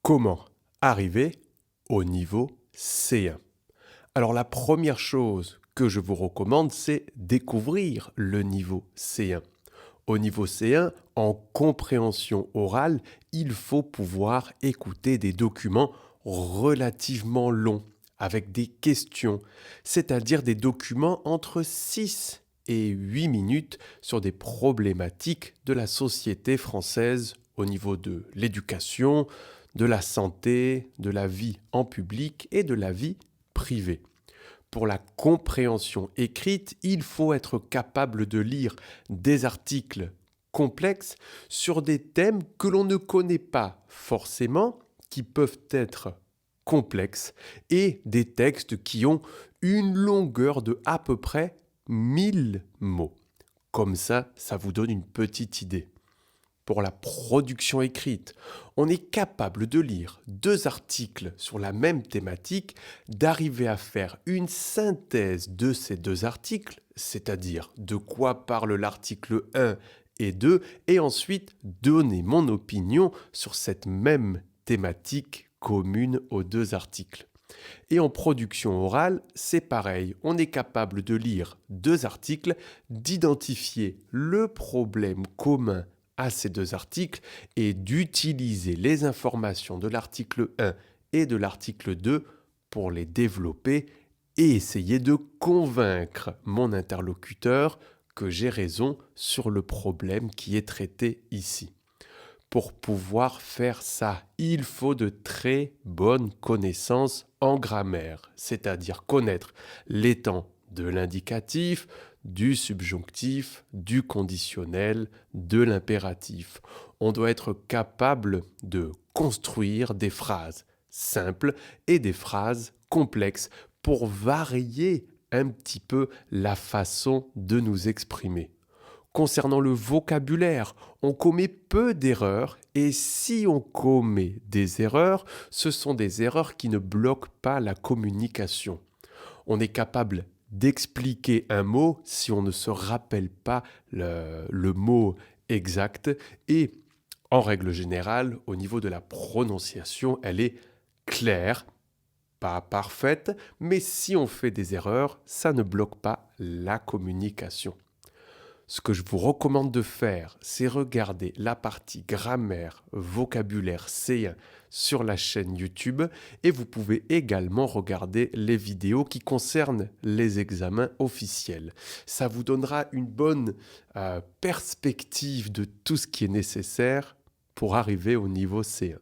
Comment arriver au niveau C1? Alors la première chose que je vous recommande, c'est découvrir le niveau C1. Au niveau C1, en compréhension orale, il faut pouvoir écouter des documents relativement longs, avec des questions, c'est-à-dire des documents entre 6 et 8 minutes sur des problématiques de la société française au niveau de l'éducation, de la santé, de la vie en public et de la vie privée. Pour la compréhension écrite, il faut être capable de lire des articles complexes sur des thèmes que l'on ne connaît pas forcément, qui peuvent être complexes, et des textes qui ont une longueur de à peu près 1000 mots. Comme ça vous donne une petite idée. Pour la production écrite, on est capable de lire 2 articles sur la même thématique, d'arriver à faire une synthèse de ces 2 articles, c'est-à-dire de quoi parle l'article 1 et 2, et ensuite donner mon opinion sur cette même thématique commune aux 2 articles. Et en production orale, c'est pareil, on est capable de lire 2 articles, d'identifier le problème commun à ces 2 articles et d'utiliser les informations de l'article 1 et de l'article 2 pour les développer et essayer de convaincre mon interlocuteur que j'ai raison sur le problème qui est traité ici. Pour pouvoir faire ça, il faut de très bonnes connaissances en grammaire, c'est-à-dire connaître les temps de l'indicatif, du subjonctif, du conditionnel, de l'impératif. On doit être capable de construire des phrases simples et des phrases complexes pour varier un petit peu la façon de nous exprimer. Concernant le vocabulaire, on commet peu d'erreurs et si on commet des erreurs, ce sont des erreurs qui ne bloquent pas la communication. On est capable d'expliquer un mot si on ne se rappelle pas le mot exact et en règle générale, au niveau de la prononciation, elle est claire, pas parfaite, mais si on fait des erreurs, ça ne bloque pas la communication. Ce que je vous recommande de faire, c'est regarder la partie grammaire, vocabulaire C1 sur la chaîne YouTube et vous pouvez également regarder les vidéos qui concernent les examens officiels. Ça vous donnera une bonne perspective de tout ce qui est nécessaire pour arriver au niveau C1.